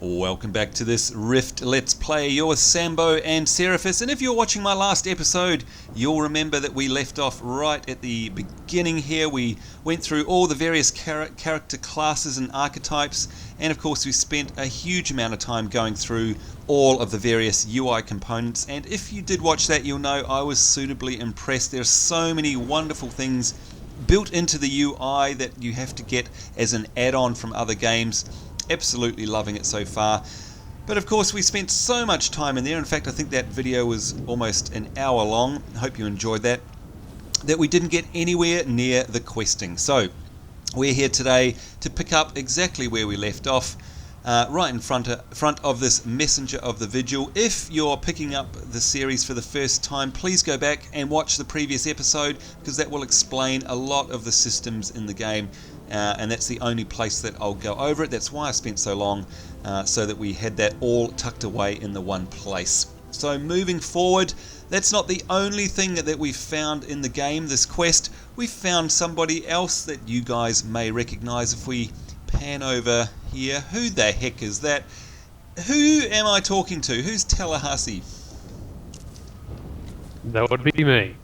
Welcome back to this Rift Let's Play. You're with Sambo and Seraphis, and if you're watching my last episode, you'll remember that we left off right at the beginning here. We went through all the various character classes and archetypes, and of course we spent a huge amount of time going through all of the various UI components, and if you did watch that, you'll know I was suitably impressed. There's so many wonderful things built into the UI that you have to get as an add-on from other games. Absolutely loving it so far. But of course we spent so much time in there. In fact, I think that video was almost an hour long. I hope you enjoyed that. That we didn't get anywhere near the questing. So we're here today to pick up exactly where we left off, right in front of this Messenger of the Vigil. If you're picking up the series for the first time, please go back and watch the previous episode, because that will explain a lot of the systems in the game. And that's the only place that I'll go over it. That's why I spent so long, so that we had that all tucked away in the one place. So moving forward, that's not the only thing that we found in the game, this quest. We found somebody else that you guys may recognize if we pan over here. Who the heck is that? Who am I talking to? Who's Tallahassee? That would be me.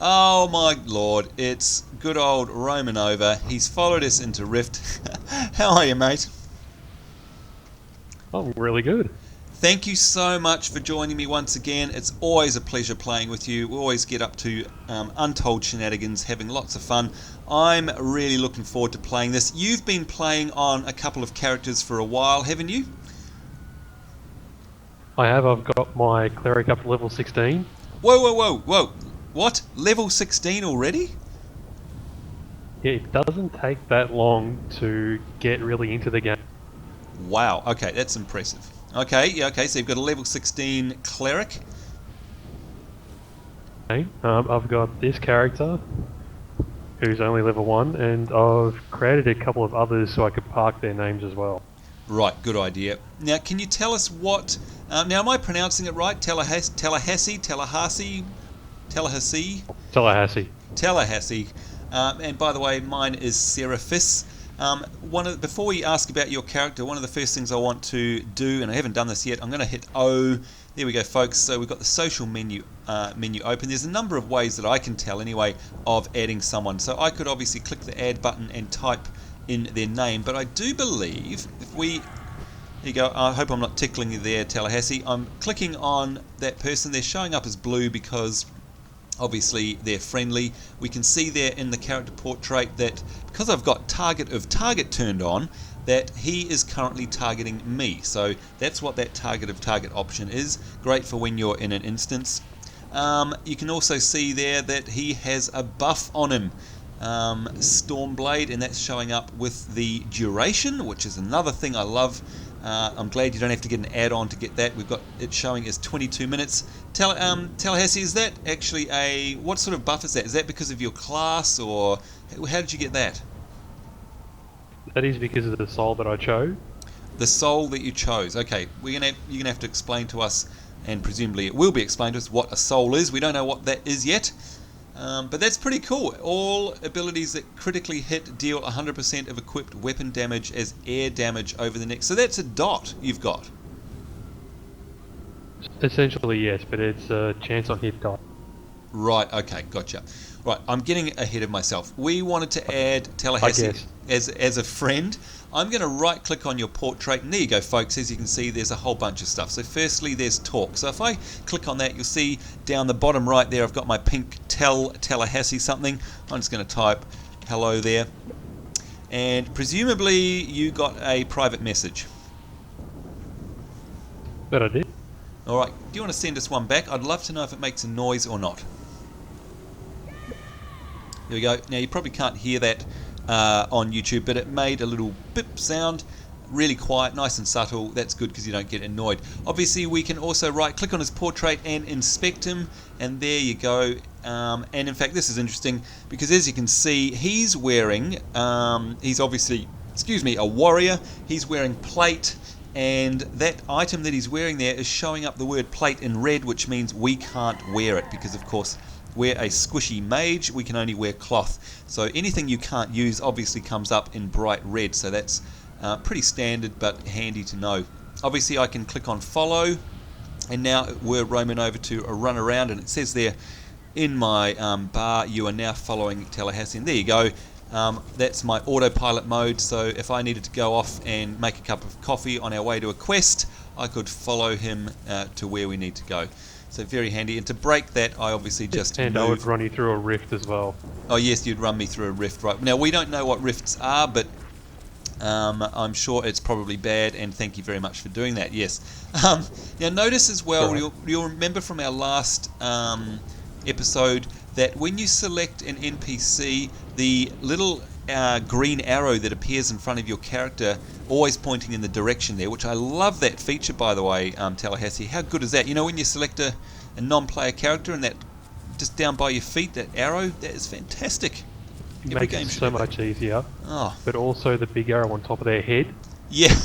Oh my lord, it's good old Romanova. He's followed us into Rift. How are you, mate? Oh, really good. Thank you so much for joining me once again. It's always a pleasure playing with you. We always get up to untold shenanigans, having lots of fun. I'm really looking forward to playing this. You've been playing on a couple of characters for a while, haven't you? I have. I've got my cleric up to level 16. Whoa. What? Level 16 already? It doesn't take that long to get really into the game. Wow, okay, that's impressive. Okay, so you've got a level 16 cleric. Okay, I've got this character, who's only level 1, and I've created a couple of others so I could park their names as well. Right, good idea. Now, can you tell us what... now, am I pronouncing it right? Tallahassee? And by the way, mine is Seraphis. Before we ask about your character, one of the first things I want to do, and I haven't done this yet, I'm going to hit O. There we go, folks. So we've got the social menu open. There's a number of ways that I can tell, anyway, of adding someone. So I could obviously click the add button and type in their name, but I do believe if we... There you go. I hope I'm not tickling you there, Tallahassee. I'm clicking on that person. They're showing up as blue because... obviously they're friendly. We can see there in the character portrait that because I've got target of target turned on, that he is currently targeting me. So that's what that target of target option is. Great for when you're in an instance. You can also see there that he has a buff on him, Stormblade, and that's showing up with the duration, which is another thing I love. I'm glad you don't have to get an add-on to get that. We've got it showing as 22 minutes. Tallahassee, is that actually what sort of buff is that? Is that because of your class, or how did you get that? That is because of the soul that I chose. The soul that you chose. Okay, you're gonna have to explain to us, and presumably it will be explained to us, what a soul is. We don't know what that is yet. But that's pretty cool. All abilities that critically hit deal 100% of equipped weapon damage as air damage over the next. So that's a dot you've got. Essentially, yes, but it's a chance on hit dot. Right, okay, gotcha. Right, I'm getting ahead of myself. We wanted to add Tallahassee as a friend. I'm going to right click on your portrait, and there you go, folks. As you can see, there's a whole bunch of stuff. So firstly, there's talk. So if I click on that, you'll see down the bottom right there, I've got my pink Tallahassee something. I'm just going to type hello there. And presumably you got a private message. That I did. Alright, do you want to send us one back? I'd love to know if it makes a noise or not. There we go. Now you probably can't hear that on YouTube, but it made a little bip sound, really quiet, nice and subtle. That's good because you don't get annoyed. Obviously we can also right click on his portrait and inspect him, and there you go. And in fact this is interesting because as you can see, he's wearing, he's obviously, a warrior. He's wearing plate, and that item that he's wearing there is showing up the word plate in red, which means we can't wear it because of course we're a squishy mage, we can only wear cloth. So anything you can't use obviously comes up in bright red, so that's pretty standard but handy to know. obviously I can click on follow, and now we're roaming over to a run around, and it says there in my bar, you are now following Tallahassee, and there you go. That's my autopilot mode, so if I needed to go off and make a cup of coffee on our way to a quest, I could follow him to where we need to go. So very handy. And to break that, I obviously just and move. I would run you through a rift as well. Oh yes, you'd run me through a rift, right? Now we don't know what rifts are, but I'm sure it's probably bad, and thank you very much for doing that. Yes. Now notice as well, Right. you'll remember from our last episode that when you select an NPC, the little green arrow that appears in front of your character, always pointing in the direction there, which I love that feature, by the way, Tallahassee. How good is that? You know, when you select a non-player character and that just down by your feet, that arrow, that is fantastic. It Every makes game it should so have that. much easier. Oh, But also the big arrow on top of their head. yeah,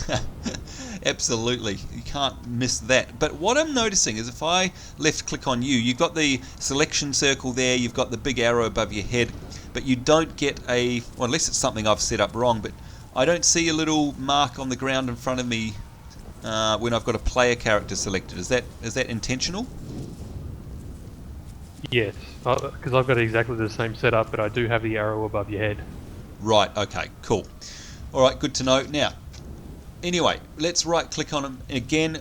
absolutely. You can't miss that. But what I'm noticing is if I left click on you, you've got the selection circle there, you've got the big arrow above your head, but you don't get a, well, unless it's something I've set up wrong, but I don't see a little mark on the ground in front of me when I've got a player character selected. Is that intentional? Yes, because I've got exactly the same setup, but I do have the arrow above your head. Right, okay, cool. Alright, good to know. Now, anyway, let's right click on them again.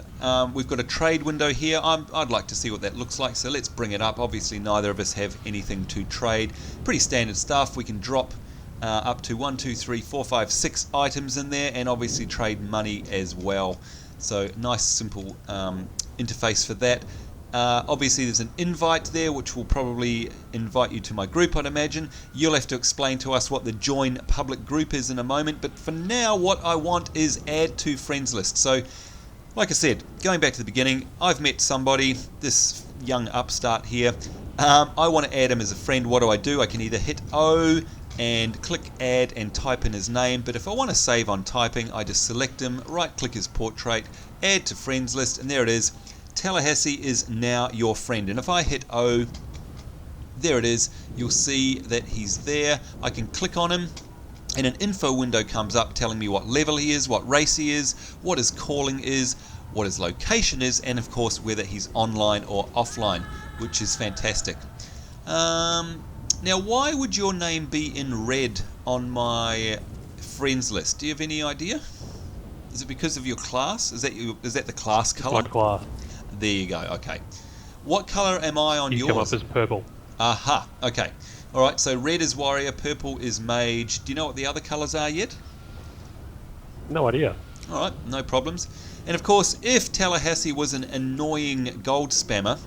We've got a trade window here. I'd like to see what that looks like, so let's bring it up. Obviously neither of us have anything to trade. Pretty standard stuff. We can drop up to 1, 2, 3, 4, 5, 6 items in there, and obviously trade money as well. So nice simple interface for that. Obviously there's an invite there, which will probably invite you to my group, I'd imagine. You'll have to explain to us what the join public group is in a moment, but for now what I want is add to friends list. So like I said, going back to the beginning, I've met somebody, this young upstart here. I want to add him as a friend. What do? I can either hit O and click add and type in his name, but if I want to save on typing, I just select him, right click his portrait, add to friends list, and there it is. Tallahassee is now your friend, and if I hit O, there it is. You'll see that he's there. I can click on him and an info window comes up telling me what level he is, what race he is, what his calling is, what his location is, and of course whether he's online or offline, which is fantastic. Now why would your name be in red on my friends list? Do you have any idea? Is it because of your class? Is that the class color? My class. There you go, okay. What colour am I on You yours? come up as purple. Aha, okay. Alright, so red is warrior, purple is mage. Do you know what the other colours are yet? No idea. Alright, no problems. And of course, if Tallahassee was an annoying gold spammer,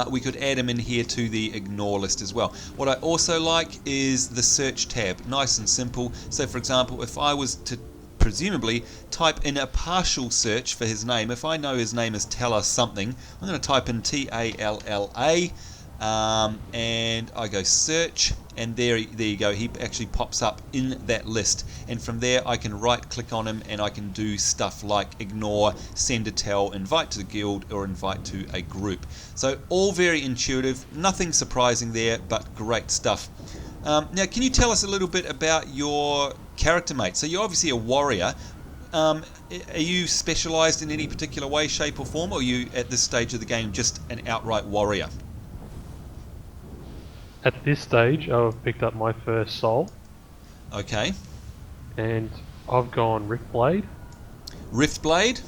we could add him in here to the ignore list as well. What I also like is the search tab, nice and simple. So for example, if I was to presumably type in a partial search for his name, if I know his name is Talla something, I'm going to type in Talla, and I go search, and there you go, he actually pops up in that list, and from there I can right click on him and I can do stuff like ignore, send a tell, invite to the guild, or invite to a group. So all very intuitive, nothing surprising there, but great stuff. Now can you tell us a little bit about your character, mate? So you're obviously a warrior. Are you specialised in any particular way, shape or form, or are you at this stage of the game just an outright warrior? At this stage, I've picked up my first soul, Okay. and I've gone Riftblade. Riftblade?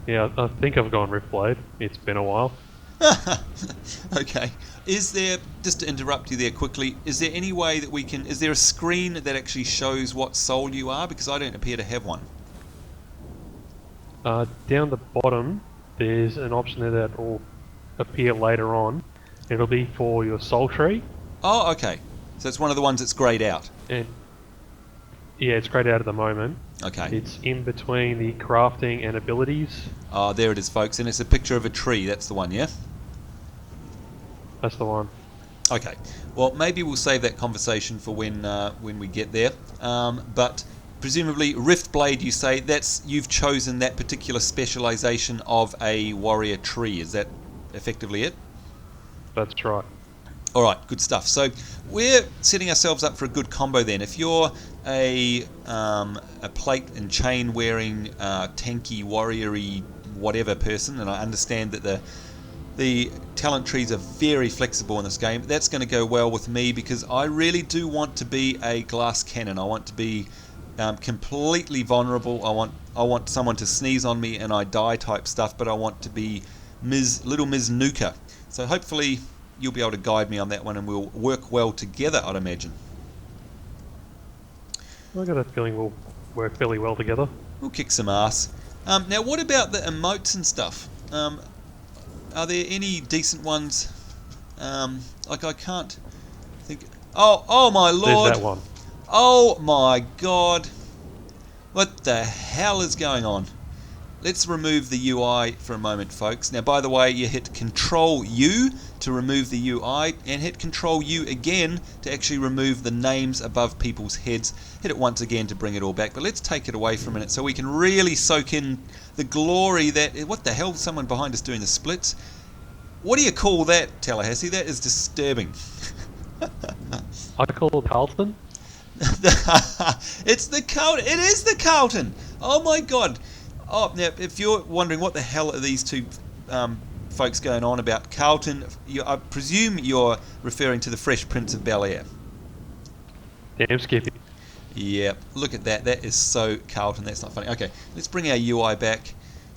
Yeah, I think I've gone Riftblade. It's been a while. Okay. Is there, just to interrupt you there quickly, is there any way that we can, is there a screen that actually shows what soul you are? Because I don't appear to have one. Down the bottom, there's an option there that will appear later on. It'll be for your soul tree. Oh, okay. So it's one of the ones that's greyed out. And yeah, it's grayed out at the moment. Okay. It's in between the crafting and abilities. Oh, there it is, folks. And it's a picture of a tree. That's the one, yeah? That's the one. Okay. Well, maybe we'll save that conversation for when we get there. But presumably, Riftblade, you say you've chosen that particular specialisation of a warrior tree. Is that effectively it? That's right. All right, good stuff. So we're setting ourselves up for a good combo then. If you're a plate and chain wearing tanky warrior-y whatever person, and I understand that the talent trees are very flexible in this game, that's going to go well with me because I really do want to be a glass cannon. I want to be completely vulnerable. I want someone to sneeze on me and I die type stuff, but I want to be Little Ms. Nuka. So hopefully you'll be able to guide me on that one and we'll work well together, I'd imagine. I got a feeling we'll work fairly well together. We'll kick some ass. Now what about the emotes and stuff? Are there any decent ones? Like I can't think... Oh my lord! There's that one. Oh my god! What the hell is going on? Let's remove the UI for a moment, folks. Now, by the way, you hit Control U to remove the UI, and hit Control U again to actually remove the names above people's heads. Hit it once again to bring it all back. But let's take it away for a minute so we can really soak in the glory that... What the hell? Someone behind us doing the splits. What do you call that, Tallahassee? That is disturbing. I call it Carlton. It's the Carlton. It is the Carlton. Oh my god. Oh, now if you're wondering what the hell are these two folks going on about, Carlton, I presume you're referring to the Fresh Prince of Bel-Air. Damn Skippy. Yep, look at that. That is so Carlton. That's not funny. Okay, let's bring our UI back,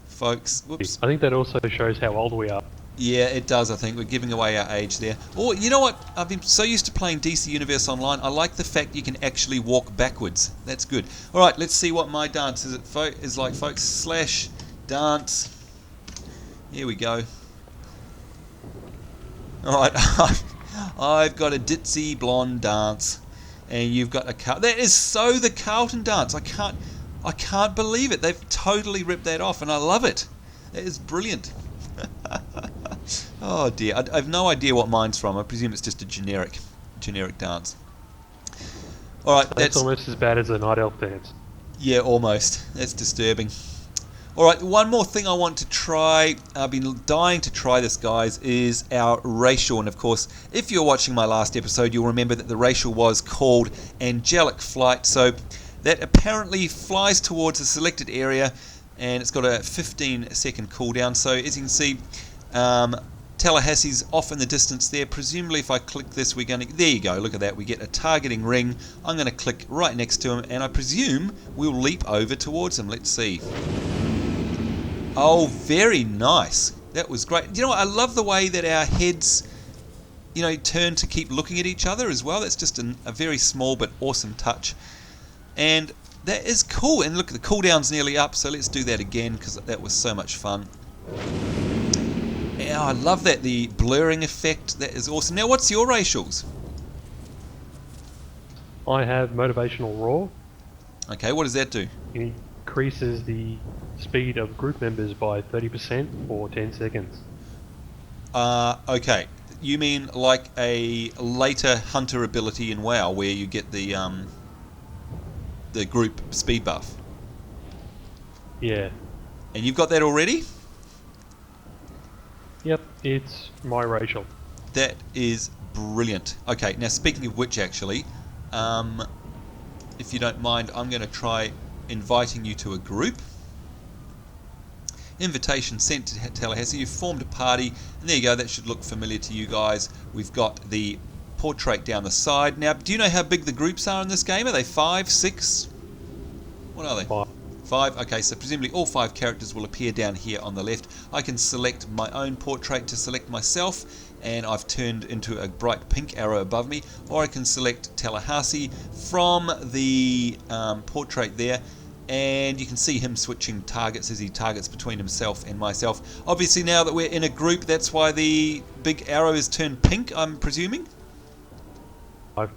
folks. Whoops. I think that also shows how old we are. Yeah, it does, I think. We're giving away our age there. Or, you know what? I've been so used to playing DC Universe Online, I like the fact you can actually walk backwards. That's good. Alright, let's see what my dance is like, folks. / dance. Here we go. Alright, I've got a ditzy blonde dance. And you've got a... That is so the Carlton dance. I can't believe it. They've totally ripped that off, and I love it. That is brilliant. Oh dear, I have no idea what mine's from. I presume it's just a generic dance. Alright, that's almost as bad as a Night Elf dance. Yeah, almost. That's disturbing. Alright, one more thing I want to try, I've been dying to try this, guys, is our racial. And of course, if you're watching my last episode, you'll remember that the racial was called Angelic Flight. So that apparently flies towards a selected area, and it's got a 15-second cooldown. So as you can see, Tallahassee's off in the distance there. Presumably if I click this, we're going to... There you go, look at that. We get a targeting ring. I'm going to click right next to him, and I presume we'll leap over towards him. Let's see. Oh, very nice. That was great. You know what? I love the way that our heads, you know, turn to keep looking at each other as well. That's just a very small but awesome touch. And that is cool. And look, the cooldown's nearly up, so let's do that again because that was so much fun. Yeah, I love that, the blurring effect. That is awesome. Now, what's your racials? I have Motivational Roar. Okay, what does that do? It increases the speed of group members by 30% for 10 seconds. Okay. You mean like a later hunter ability in WoW where you get the group speed buff? Yeah. And you've got that already? Yep, it's my racial. That is brilliant. Okay, now speaking of which, actually, if you don't mind, I'm going to try inviting you to a group. Invitation sent to Tallahassee. You've formed a party, and there you go. That should look familiar to you guys. We've got the portrait down the side. Now, do you know how big the groups are in this game? Are they 5, 6? What are they? 5. 5. Okay, so presumably all 5 characters will appear down here on the left. I can select my own portrait to select myself, and I've turned into a bright pink arrow above me, or I can select Tallahassee from the portrait there, and you can see him switching targets as he targets between himself and myself. Obviously now that we're in a group, that's why the big arrow is turned pink, I'm presuming.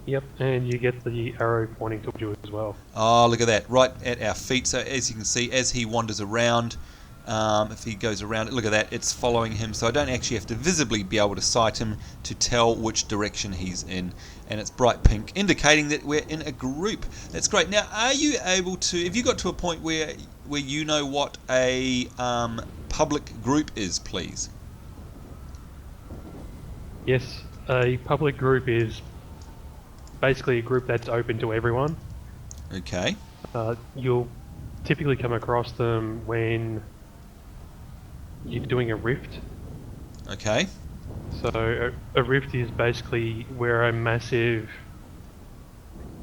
Yep, and you get the arrow pointing towards you as well. Oh, look at that, right at our feet. So as you can see, as he wanders around, if he goes around, look at that, it's following him. So I don't actually have to visibly be able to sight him to tell which direction he's in. And it's bright pink, indicating that we're in a group. That's great. Now, are you able to, have you got to a point where you know what a Yes, A public group is basically a group that's open to everyone. Okay. You'll typically come across them when you're doing a rift. Okay. So a rift is basically where a massive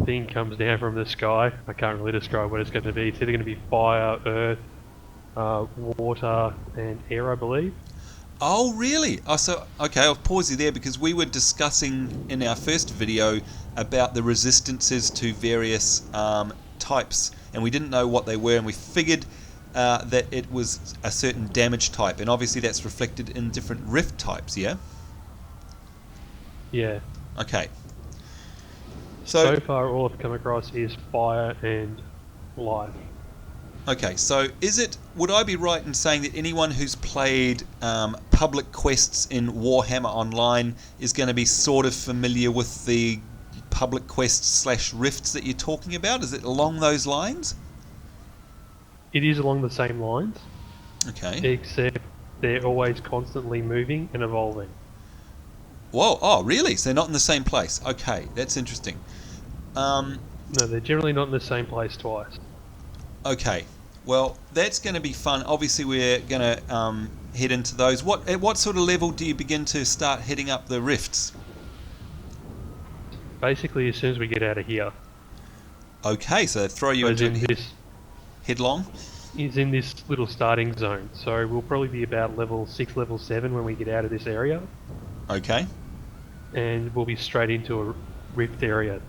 thing comes down from the sky. I can't really describe what it's going to be. It's either going to be fire, earth, water, and air, I believe. Oh, really? Oh, so, okay, I'll pause you there because we were discussing in our first video about the resistances to various types, and we didn't know what they were, and we figured that it was a certain damage type, and obviously that's reflected in different rift types, yeah? Yeah. Okay. So far, all I've come across is fire and life. Okay, so would I be right in saying that anyone who's played public quests in Warhammer Online is going to be sort of familiar with the public quests / rifts that you're talking about? Is it along those lines? It is along the same lines. Okay. Except they're always constantly moving and evolving. Whoa, oh really? So they're not in the same place. Okay, that's interesting. No, they're generally not in the same place twice. Okay, well that's going to be fun. Obviously we're going to head into those. At what sort of level do you begin to start heading up the rifts? Basically, as soon as we get out of here. Okay, so throw you into this headlong? Is in this little starting zone. So we'll probably be about level 6, level 7 when we get out of this area. Okay. And we'll be straight into a rift area.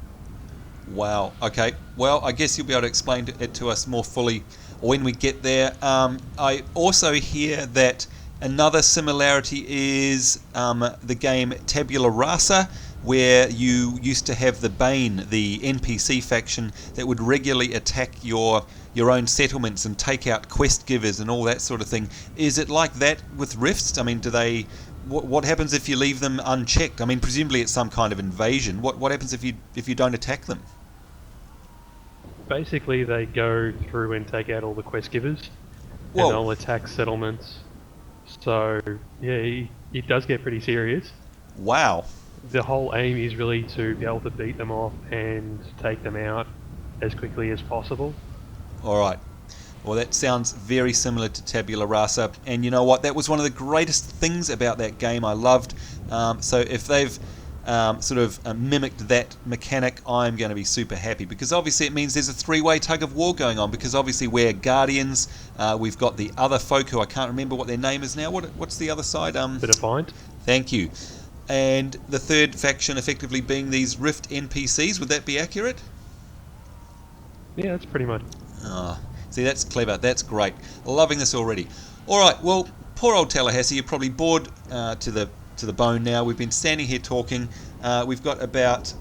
Wow. Okay. Well, I guess you'll be able to explain it to us more fully when we get there. I also hear that another similarity is the game Tabula Rasa, where you used to have the Bane, the NPC faction, that would regularly attack your own settlements and take out quest givers and all that sort of thing. Is it like that with rifts? I mean, do they... What happens if you leave them unchecked? I mean, presumably it's some kind of invasion. What happens if you don't attack them? Basically, they go through and take out all the quest givers, and they'll attack settlements. So, yeah, it does get pretty serious. Wow. The whole aim is really to be able to beat them off and take them out as quickly as possible. Alright. Well, that sounds very similar to Tabula Rasa, and you know what? That was one of the greatest things about that game I loved. So if they've sort of mimicked that mechanic, I'm going to be super happy, because obviously it means there's a three-way tug of war going on, because obviously we're Guardians, we've got the other folk who I can't remember what their name is now. What's the other side? The Defiant. Thank you. And the third faction effectively being these Rift NPCs, would that be accurate? Yeah, that's pretty much. See, that's clever. That's great. Loving this already. Alright, well, poor old Tallahassee, you're probably bored to the bone now. We've been standing here talking. We've got about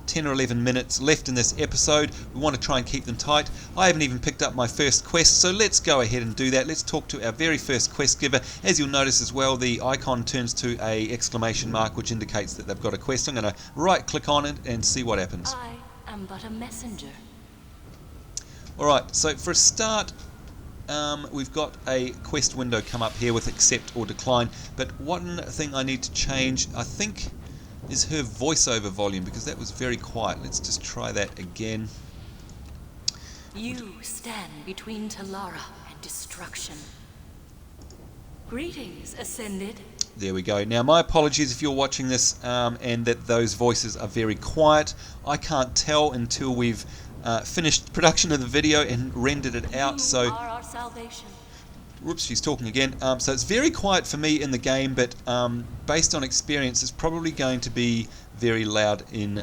10 or 11 minutes left in this episode. We want to try and keep them tight. I haven't even picked up my first quest, so let's go ahead and do that. Let's talk to our very first quest giver. As you'll notice as well, the icon turns to a exclamation mark, which indicates that they've got a quest. I'm going to right click on it and see what happens. I am but a messenger. Alright, so for a start, we've got a quest window come up here with accept or decline, but one thing I need to change, I think, is her voiceover volume, because that was very quiet. Let's just try that again. You stand between Talara and destruction. Greetings, Ascended. There we go. Now, my apologies if you're watching this and that those voices are very quiet. I can't tell until we've finished production of the video and rendered it out. So, you are our salvation. Whoops, she's talking again. So it's very quiet for me in the game, but based on experience, it's probably going to be very loud in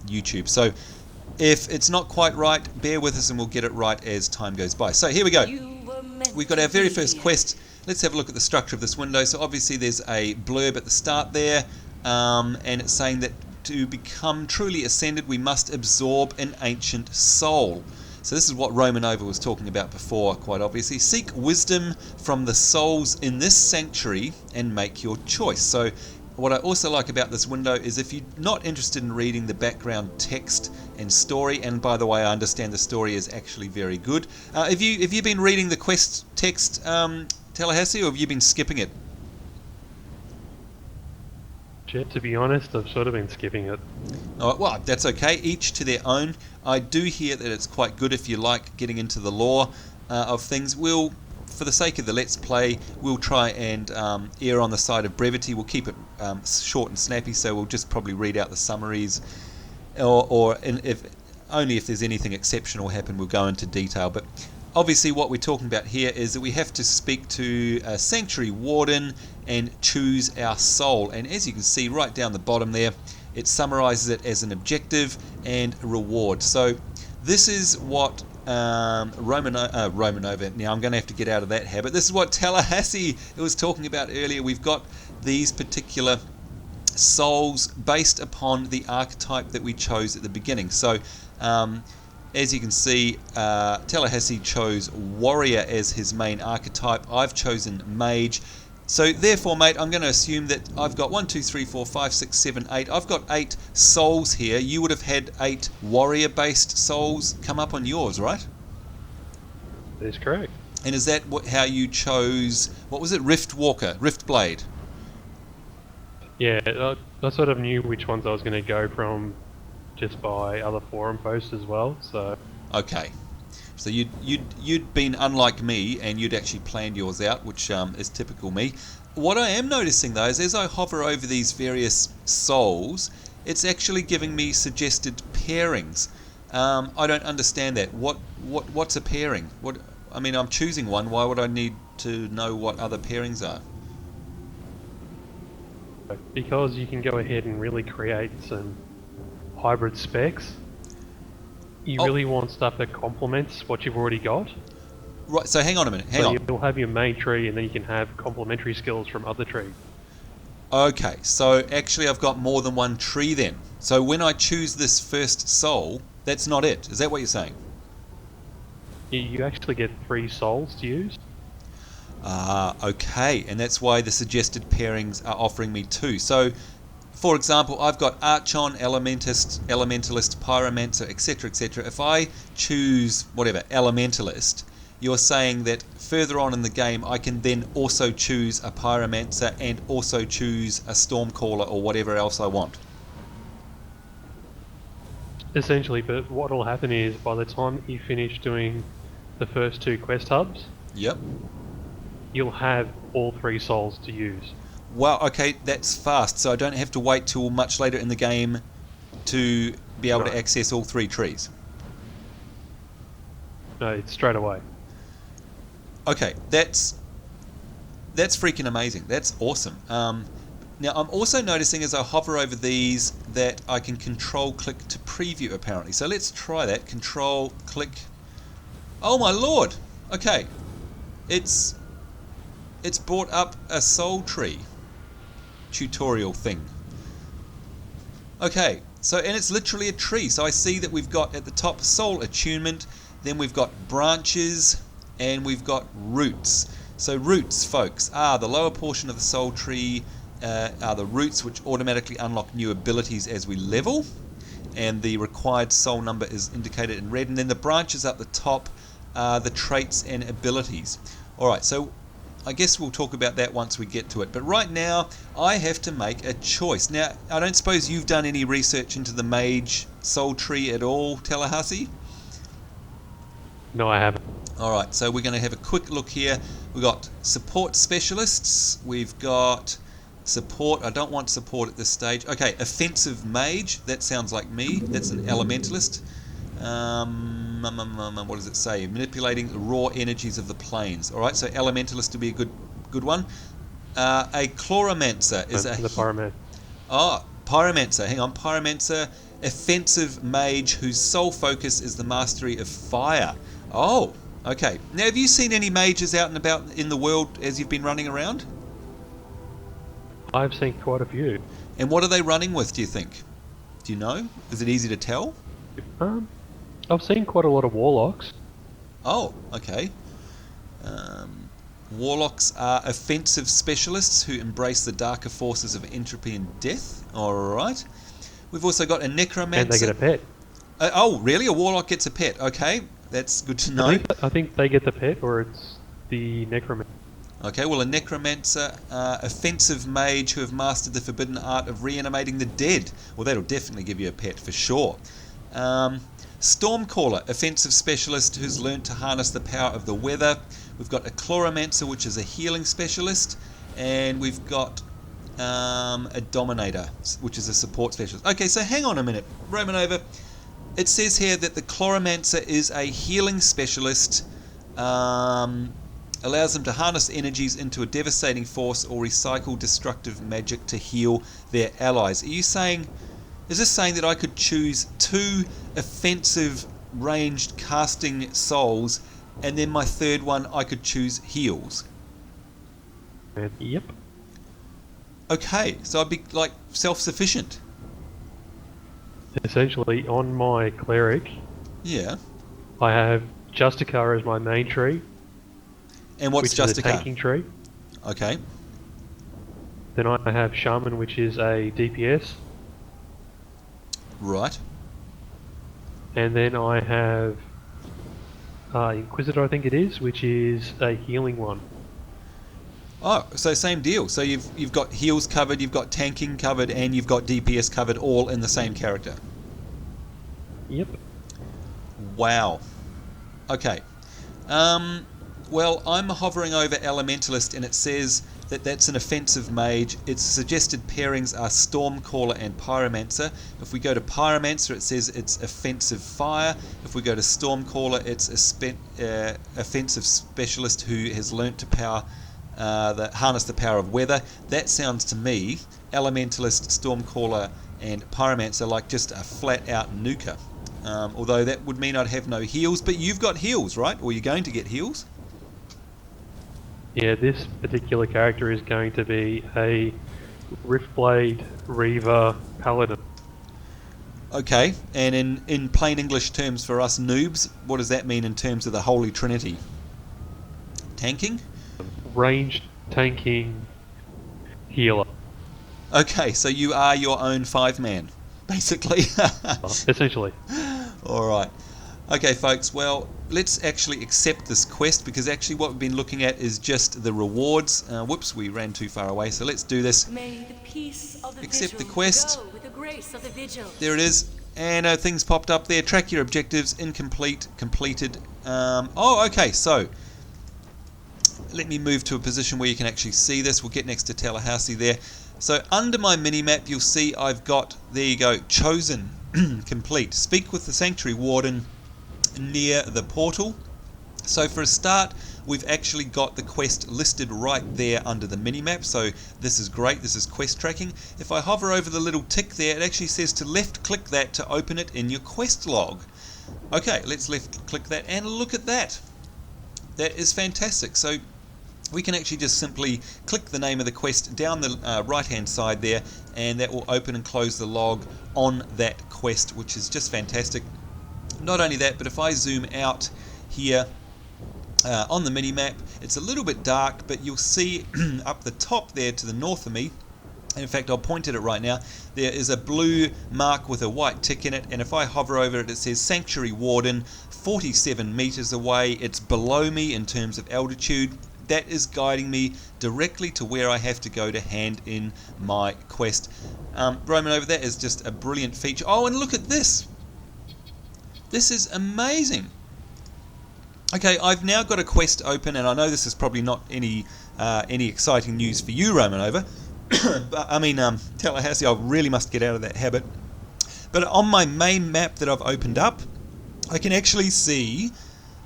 YouTube. So if it's not quite right, bear with us and we'll get it right as time goes by. So here we go. We've got our very first quest. Let's have a look at the structure of this window. So obviously there's a blurb at the start there, and it's saying that to become truly ascended, we must absorb an ancient soul. So this is what Romanova was talking about before, quite obviously. Seek wisdom from the souls in this sanctuary and make your choice. So what I also like about this window is if you're not interested in reading the background text and story, and by the way, I understand the story is actually very good. Have you been reading the quest text, Tallahassee, or have you been skipping it? it. To be honest, I've sort of been skipping it. Oh, well, that's okay. Each to their own. I do hear that it's quite good if you like getting into the lore of things. We'll, for the sake of the Let's Play, we'll try and err on the side of brevity. We'll keep it short and snappy, so we'll just probably read out the summaries, or if only if there's anything exceptional happen, we'll go into detail. But obviously what we're talking about here is that we have to speak to a Sanctuary Warden and choose our soul. And as you can see right down the bottom there, it summarizes it as an objective and a reward. So this is what Romanova, now I'm going to have to get out of that habit. This is what Tallahassee was talking about earlier. We've got these particular souls based upon the archetype that we chose at the beginning. So as you can see, Tallahassee chose Warrior as his main archetype. I've chosen Mage. So therefore, mate, I'm going to assume that I've got 1, 2, 3, 4, 5, 6, 7, 8. I've got 8 souls here. You would have had 8 warrior-based souls come up on yours, right? That is correct. And is that how you chose, what was it, Rift Blade? Yeah, I sort of knew which ones I was going to go from just by other forum posts as well, so... Okay. So you'd been unlike me, and you'd actually planned yours out, which is typical me. What I am noticing though is as I hover over these various souls, it's actually giving me suggested pairings. I don't understand that. What's a pairing? I mean, I'm choosing one. Why would I need to know what other pairings are? Because you can go ahead and really create some hybrid specs. You really want stuff that complements what you've already got. Right, so hang on a minute. Hang on. You'll have your main tree, and then you can have complementary skills from other trees. Okay, so actually I've got more than one tree then. So when I choose this first soul, that's not it. Is that what you're saying? You actually get 3 souls to use. Okay, and that's why the suggested pairings are offering me 2. So, for example, I've got Archon, Elementalist, Pyromancer, etc., etc. If I choose, whatever, Elementalist, you're saying that further on in the game I can then also choose a Pyromancer and also choose a Stormcaller or whatever else I want. Essentially, but what will happen is by the time you finish doing the first 2 quest hubs, Yep. you'll have all 3 souls to use. Wow, okay, that's fast, so I don't have to wait till much later in the game to be able to access all 3 trees. No, it's straight away. Okay, that's freaking amazing. That's awesome. Now, I'm also noticing as I hover over these that I can control-click to preview, apparently. So let's try that. Control-click. Oh, my lord! Okay. It's brought up a soul tree tutorial thing. Okay, so, and it's literally a tree. So I see that we've got at the top soul attunement, then we've got branches, and we've got roots. So roots, folks, are the lower portion of the soul tree, are the roots which automatically unlock new abilities as we level, and the required soul number is indicated in red, and then the branches up the top are the traits and abilities. Alright, so I guess we'll talk about that once we get to it. But right now, I have to make a choice. Now, I don't suppose you've done any research into the Mage soul tree at all, Tallahassee? No, I haven't. Alright, so we're going to have a quick look here. We've got support specialists. We've got support. I don't want support at this stage. Okay, offensive mage. That sounds like me. That's an elementalist. What does it say? Manipulating the raw energies of the planes. Alright, so elementalist to be a good one. A chloromancer is The pyromancer. Oh, pyromancer. Hang on, pyromancer. Offensive mage whose sole focus is the mastery of fire. Oh, okay. Now, have you seen any mages out and about in the world as you've been running around? I've seen quite a few. And what are they running with, do you think? Do you know? Is it easy to tell? I've seen quite a lot of warlocks. Oh, okay. Warlocks are offensive specialists who embrace the darker forces of entropy and death. Alright. We've also got a necromancer. And they get a pet. Oh, really? A warlock gets a pet. Okay. That's good to know. I think they get the pet, or it's the necromancer. Okay, well, a necromancer, offensive mage who have mastered the forbidden art of reanimating the dead. Well, that'll definitely give you a pet for sure. Stormcaller, offensive specialist who's learnt to harness the power of the weather. We've got a Pyromancer, which is a healing specialist, and we've got a Dominator, which is a support specialist. Okay, so hang on a minute, Romanova. It says here that the Pyromancer is a healing specialist, allows them to harness energies into a devastating force or recycle destructive magic to heal their allies. Are you saying, is this saying that I could choose 2 offensive ranged casting souls, and then my third one I could choose heals? Yep. Okay, so I'd be like self-sufficient. Essentially, on my cleric, Yeah. I have Justicar as my main tree. And what's which is a Justicar? tanking tree. Okay. Then I have Shaman, which is a DPS. Right. And then I have Inquisitor, I think it is, which is a healing one. Oh, so same deal. So you've got heals covered, you've got tanking covered, and you've got DPS covered, all in the same character. Yep. Wow. Okay. Well, I'm hovering over Elementalist, and it says that that's an offensive mage. Its suggested pairings are Stormcaller and Pyromancer. If we go to Pyromancer, it says it's offensive fire. If we go to Stormcaller, it's a offensive specialist who has learnt to harness the power of weather. That sounds to me, Elementalist, Stormcaller, and Pyromancer, like just a flat-out nuker. Although that would mean I'd have no heals, but you've got heals, right? Or you're going to get heals? Yeah, this particular character is going to be a Riftblade Reaver Paladin. Okay, and in plain English terms for us noobs, what does that mean in terms of the Holy Trinity? Tanking? Ranged, tanking, healer. Okay, so you are your own 5-man, basically. Essentially. Alright. Okay, folks, well, let's actually accept this quest, because actually what we've been looking at is just the rewards. Whoops, we ran too far away, so let's do this. May the peace of the Accept vigil the quest. go with the grace of the vigil. There it is. And things popped up there. Track your objectives. Incomplete. Completed. Okay, so let me move to a position where you can actually see this. We'll get next to Tallahassee there. So under my mini-map, you'll see I've got, there you go, chosen, complete. Speak with the Sanctuary Warden near the portal. So for a start, we've actually got the quest listed right there under the mini-map. So this is great. This is quest tracking. If I hover over the little tick there, it actually says to left-click that to open it in your quest log. Okay, let's left-click that, and look at that. That is fantastic. So we can actually just simply click the name of the quest down the right-hand side there, and that will open and close the log on that quest, which is just fantastic. Not only that, but if I zoom out here on the mini-map, it's a little bit dark, but you'll see up the top there to the north of me, and in fact I'll point at it right now, there is a blue mark with a white tick in it, and if I hover over it, it says Sanctuary Warden, 47 meters away. It's below me in terms of altitude. That is guiding me directly to where I have to go to hand in my quest. Romanova, that is just a brilliant feature. Oh, and look at this. This is amazing. Okay, I've now got a quest open, and I know this is probably not any exciting news for you, Romanova. But, I mean, Tallahassee, I really must get out of that habit. But on my main map that I've opened up, I can actually see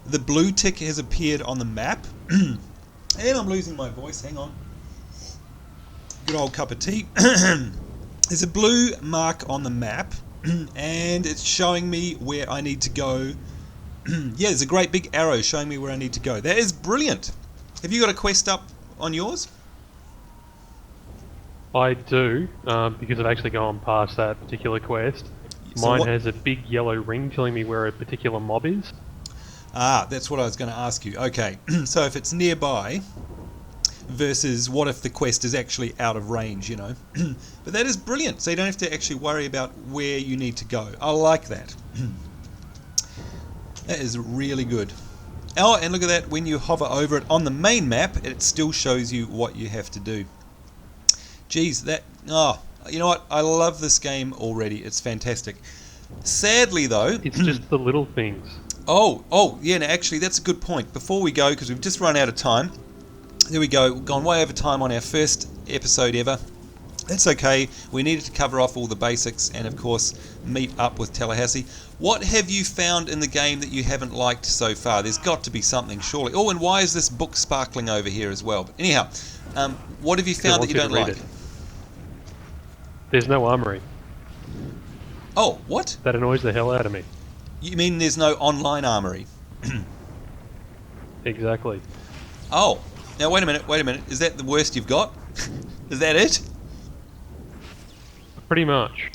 the blue tick has appeared on the map. And I'm losing my voice, hang on. Good old cup of tea. There's a blue mark on the map, and it's showing me where I need to go. Yeah, there's a great big arrow showing me where I need to go. That is brilliant. Have you got a quest up on yours? I do, because I've actually gone past that particular quest. So Mine has a big yellow ring telling me where a particular mob is. Ah, that's what I was going to ask you. Okay, so if it's nearby versus what if the quest is actually out of range, you know. But that is brilliant, so you don't have to actually worry about where you need to go. I like that. That is really good. Oh, and look at that. When you hover over it on the main map, it still shows you what you have to do. Geez, that... Oh, you know what? I love this game already. It's fantastic. Sadly, though... It's just the little things. Oh, yeah, no, actually, that's a good point. Before we go, because we've just run out of time. There we go. We've gone way over time on our first episode ever. That's okay. We needed to cover off all the basics and, of course, meet up with Tallahassee. What have you found in the game that you haven't liked so far? There's got to be something, surely. Oh, and why is this book sparkling over here as well? But anyhow, what have you found that you don't like? There's no armory. Oh, what? That annoys the hell out of me. You mean there's no online armory? Exactly. Oh, now wait a minute. Is that the worst you've got? Is that it? Pretty much.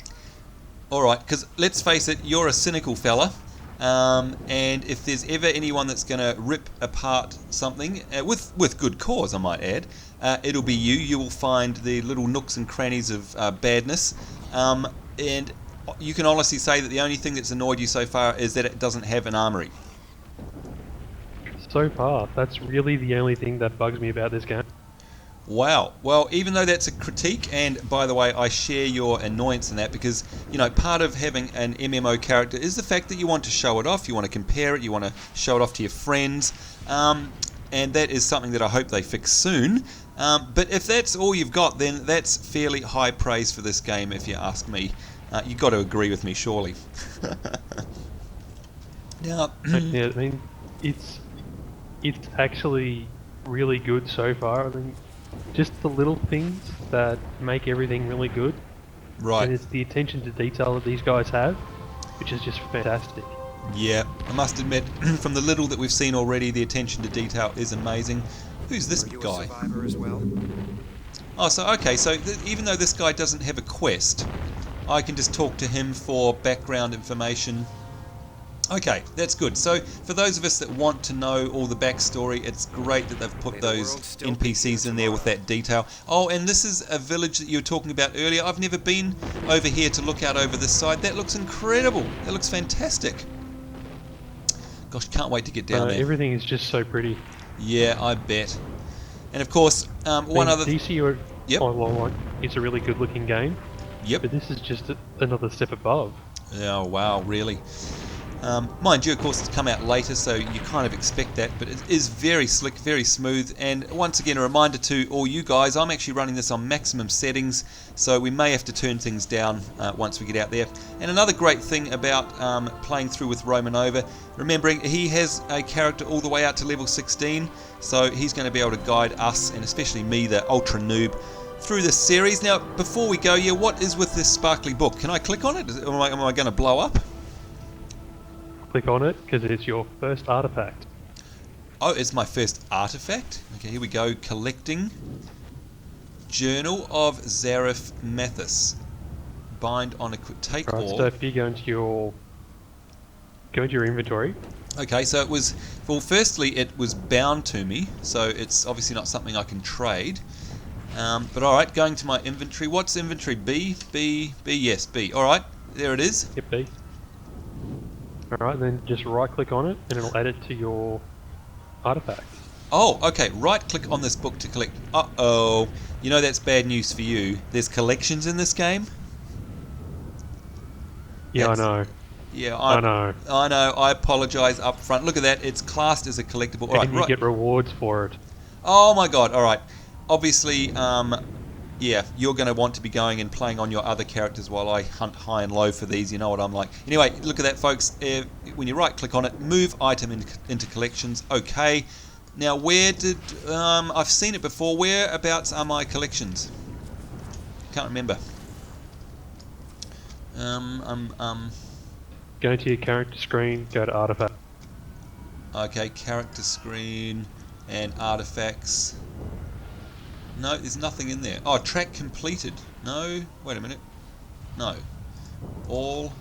Alright, because let's face it, you're a cynical fella, and if there's ever anyone that's going to rip apart something, with good cause I might add, it'll be you. You will find the little nooks and crannies of badness, and you can honestly say that the only thing that's annoyed you so far is that it doesn't have an armory. So far, that's really the only thing that bugs me about this game. Wow. Well, even though that's a critique, and by the way, I share your annoyance in that because, you know, part of having an MMO character is the fact that you want to show it off, you want to compare it, you want to show it off to your friends, and that is something that I hope they fix soon. But if that's all you've got, then that's fairly high praise for this game, if you ask me. You've got to agree with me, surely. Now, yeah, I mean, it's actually really good so far. I mean, just the little things that make everything really good. right. And it's the attention to detail that these guys have, which is just fantastic. Yeah, I must admit, from the little that we've seen already, the attention to detail is amazing. Who's this Are you a guy? survivor as well? Oh, so okay, so even though this guy doesn't have a quest, I can just talk to him for background information. Okay, that's good. So for those of us that want to know all the backstory, it's great that they've put May the those world still be NPCs here in there with tomorrow. that detail. Oh, and this is a village that you were talking about earlier. I've never been over here to look out over this side. That looks incredible. That looks fantastic. Gosh, can't wait to get down there. Everything is just so pretty. Yeah, I bet. And of course, one other... DC or Yep. Online, it's a really good looking game, Yep. but this is just another step above. Oh, wow, really. Mind you, of course, it's come out later, so you kind of expect that, but it is very slick, very smooth, and once again, a reminder to all you guys, I'm actually running this on maximum settings, so we may have to turn things down once we get out there. And another great thing about playing through with Romanova, remembering he has a character all the way out to level 16, so he's going to be able to guide us, and especially me, the ultra noob, through this series. Now, before we go, yeah, what is with this sparkly book? Can I click on it? Am I going to blow up? Click on it because it's your first artifact. Oh, it's my first artifact? Okay, here we go. Collecting. Journal of Zareth Mathis. Bind on a take Right, all. so if you go into your inventory, Okay, so it was... Well, firstly, it was bound to me, so it's obviously not something I can trade. But alright, going to my inventory. What's inventory? B? B? B? Yes, B. Alright, there it is. hit B. Alright, then just right click on it and it'll add it to your artifact. Oh, okay, right click on this book to collect. Uh-oh. You know that's bad news for you. There's collections in this game? Yeah, That's- I know. Yeah, I know. I know. I apologise up front. Look at that. It's classed as a collectible. All right, And you right. get rewards for it. Oh my god. All right. Obviously, yeah, you're going to want to be going and playing on your other characters while I hunt high and low for these. You know what I'm like. Anyway, look at that, folks. When you right-click on it, move item into collections. Okay. Now, where did... I've seen it before. Whereabouts are my collections? Can't remember. Go to your character screen, go to artifact. Okay, character screen and artifacts. No, there's nothing in there. Oh, track completed. No, wait a minute. No. All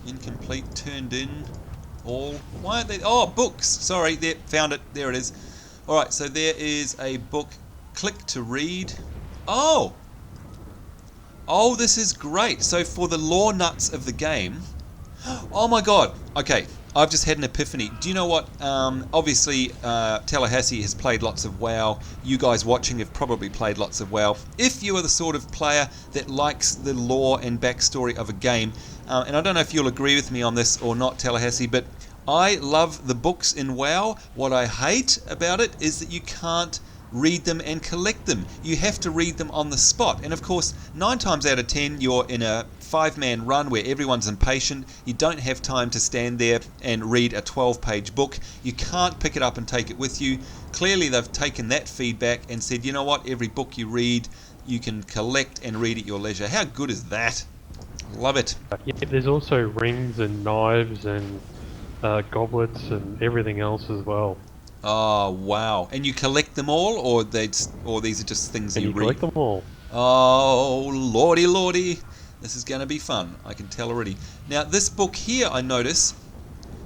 incomplete, turned in. All. Why aren't they? Oh, books. Sorry, there, found it. There it is. Alright, so there is a book. Click to read. Oh! Oh, this is great. So for the lore nuts of the game. Oh my god. Okay, I've just had an epiphany. Do you know what? Obviously, Tallahassee has played lots of WoW. You guys watching have probably played lots of WoW. If you are the sort of player that likes the lore and backstory of a game, and I don't know if you'll agree with me on this or not, Tallahassee, but I love the books in WoW. What I hate about it is that you can't read them and collect them. You have to read them on the spot. And of course, 9 times out of 10, you're in a 5-man run where everyone's impatient. You don't have time to stand there and read a 12-page book. You can't pick it up and take it with you. Clearly, they've taken that feedback and said, you know what, every book you read, you can collect and read at your leisure. How good is that? Love it. Yeah, there's also rings and knives and goblets and everything else as well. Oh, wow. And you collect them all, or these are just things And you you read? collect them all. Oh, lordy, lordy. This is going to be fun. I can tell already. Now, this book here, I notice,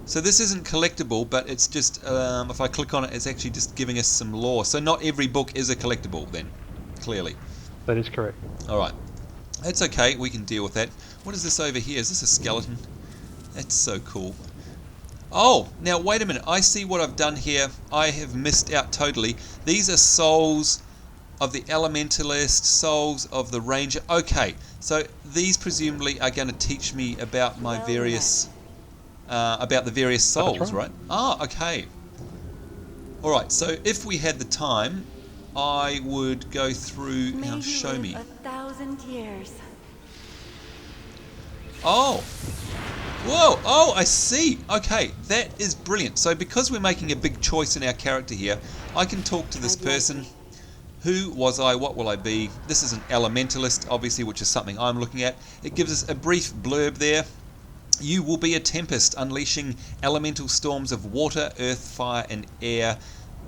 so this isn't collectible, but it's just, if I click on it, it's actually just giving us some lore. So not every book is a collectible, then, clearly. That is correct. All right. That's okay. We can deal with that. What is this over here? Is this a skeleton? That's so cool. Oh, now wait a minute. I see what I've done here. I have missed out totally. These are souls of the elementalist, souls of the ranger. Okay, so these presumably are going to teach me about my various, about the various souls, right? Ah, okay. All right. So if we had the time, I would go through. Now show me. 1,000 years. Oh. Whoa, oh, I see. Okay, that is brilliant. So because we're making a big choice in our character here, I can talk to this person. Who was I? What will I be? This is an elementalist, obviously, which is something I'm looking at. It gives us a brief blurb there. You will be a tempest, unleashing elemental storms of water, earth, fire, and air,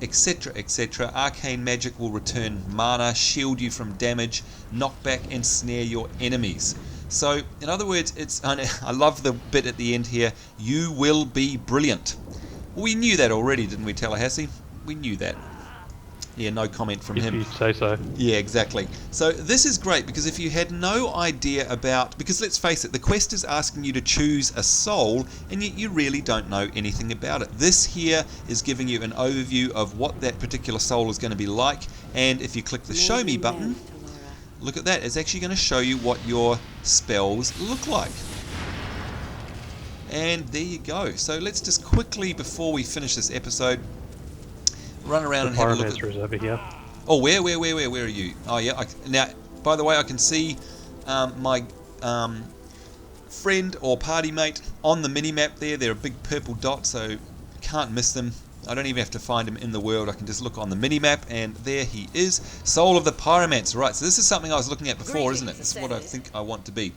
etc., etc. Arcane magic will return mana, shield you from damage, knock back, and snare your enemies. So, in other words, I love the bit at the end here, you will be brilliant. Well, we knew that already, didn't we, Tallahassee? We knew that. Yeah, no comment from him. If you say so. Yeah, exactly. So this is great because if you had no idea about... Because let's face it, the quest is asking you to choose a soul and yet you really don't know anything about it. This here is giving you an overview of what that particular soul is going to be like, and if you click the Show Me button, look at that. It's actually going to show you what your spells look like. And there you go. So let's just quickly, before we finish this episode, run around and have a look at... Pyromancer is over here. Oh, where are you? Oh, yeah. Now, by the way, I can see my friend or party mate on the mini-map there. They're a big purple dot, so can't miss them. I don't even have to find him in the world. I can just look on the mini-map, and there he is. Soul of the Pyromancer. Right, so this is something I was looking at before, isn't it? It's what I think I want to be.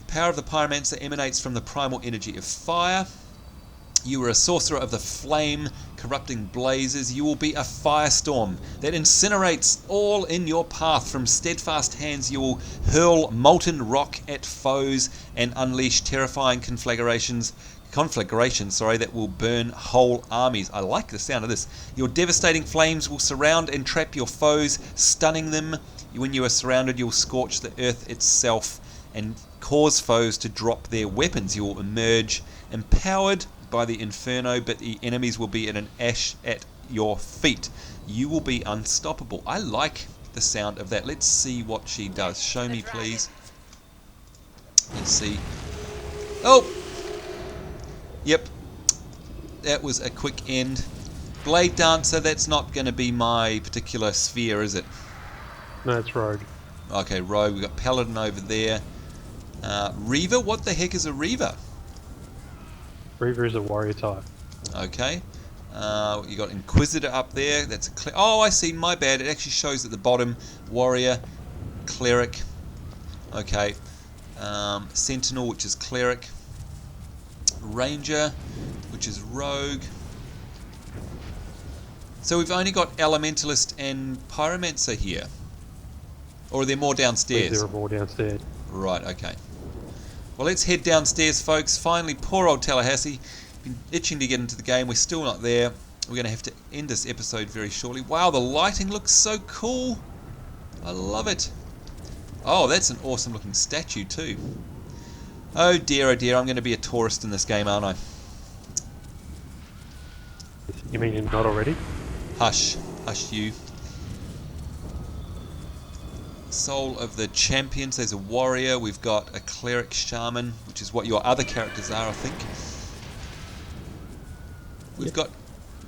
The power of the Pyromancer emanates from the primal energy of fire. You are a sorcerer of the flame, corrupting blazes. You will be a firestorm that incinerates all in your path. From steadfast hands you will hurl molten rock at foes and unleash terrifying conflagrations that will burn whole armies. I like the sound of this. Your devastating flames will surround and trap your foes, stunning them. When you are surrounded, you'll scorch the earth itself and cause foes to drop their weapons. You will emerge empowered by the inferno, but the enemies will be at an ash at your feet. You will be unstoppable. I like the sound of that. Let's see what she does. Show me, please. Let's see. Oh! Yep. That was a quick end. Blade Dancer, that's not going to be my particular sphere, is it? No, it's Rogue. Okay, Rogue. We've got Paladin over there. Reaver? What the heck is a Reaver? Reaver is a warrior type. Okay. You got Inquisitor up there. That's a oh, I see. My bad. It actually shows at the bottom. Warrior, Cleric. Okay. Sentinel, which is Cleric. Ranger, which is Rogue. So we've only got Elementalist and Pyromancer here. Or are there more downstairs? There are more downstairs. Right, okay. Well, let's head downstairs, folks. Finally, poor old Tallahassee. Been itching to get into the game. We're still not there. We're going to have to end this episode very shortly. Wow, the lighting looks so cool. I love it. Oh, that's an awesome looking statue too. Oh dear, I'm going to be a tourist in this game, aren't I? You mean you're not already? Hush. Hush you. Soul of the Champions. There's a warrior. We've got a cleric shaman, which is what your other characters are, I think. We've got...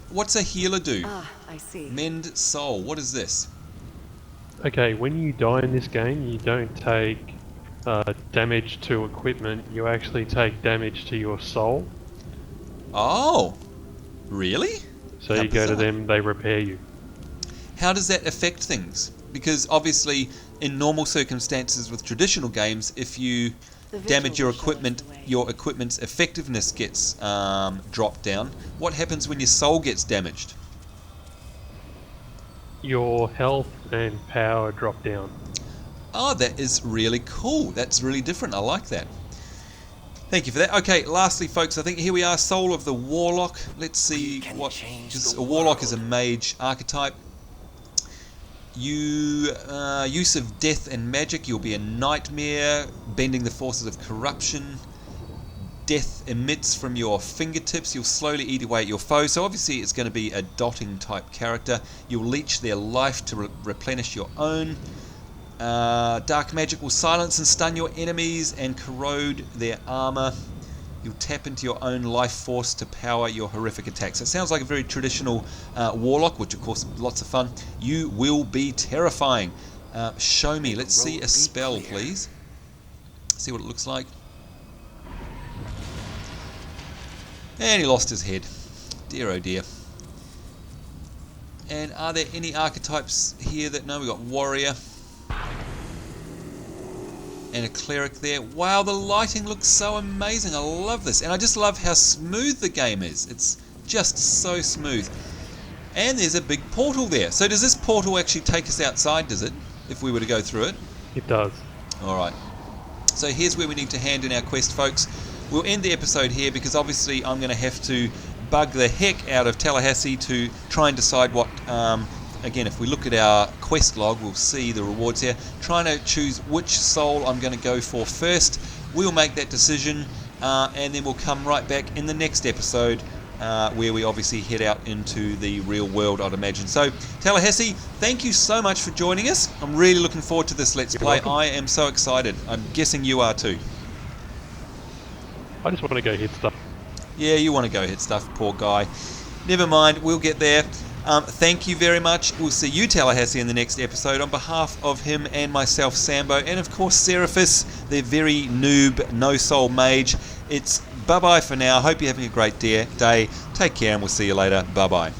What's a healer do? Ah, I see. Mend soul. What is this? Okay, when you die in this game, you don't take damage to equipment, you actually take damage to your soul. Oh, really? So How you go to bizarre. them, they repair you. How does that affect things? Because obviously, in normal circumstances with traditional games, if you The vigil damage your will show us equipment, the way. your equipment's effectiveness gets dropped down. What happens when your soul gets damaged? Your health and power drop down. Oh, that is really cool. That's really different. I like that. Thank you for that. Okay, lastly, folks, I think here we are, Soul of the Warlock. Let's see what... Because a Warlock is a mage archetype. Use of death and magic. You'll be a nightmare, bending the forces of corruption. Death emits from your fingertips. You'll slowly eat away at your foe. So obviously it's going to be a dotting type character. You'll leech their life to replenish your own. Dark magic will silence and stun your enemies and corrode their armor. You'll tap into your own life force to power your horrific attacks. It sounds like a very traditional Warlock, which of course is lots of fun. You will be terrifying. Show me. Let's see a spell, please. See what it looks like. And he lost his head. Dear oh dear. And are there any archetypes here that... No, we've got warrior. And a cleric there. Wow, the lighting looks so amazing. I love this. And I just love how smooth the game is. It's just so smooth. And there's a big portal there. So does this portal actually take us outside, does it? If we were to go through it? It does. Alright. So here's where we need to hand in our quest, folks. We'll end the episode here because obviously I'm going to have to bug the heck out of Tallahassee to try and decide what... Again, if we look at our quest log, we'll see the rewards here. Trying to choose which soul I'm going to go for first. We'll make that decision, and then we'll come right back in the next episode, where we obviously head out into the real world, I'd imagine. So, Tallahassee, thank you so much for joining us. I'm really looking forward to this Let's Play. welcome. I am so excited. I'm guessing you are too. I just want to go hit stuff. Yeah, you want to go hit stuff, poor guy. Never mind, we'll get there. Thank you very much. We'll see you, Tallahassee, in the next episode. On behalf of him and myself, Sambo, and of course Seraphis, the very noob, no-soul mage, it's bye-bye for now. Hope you're having a great day. Take care, and we'll see you later. Bye-bye.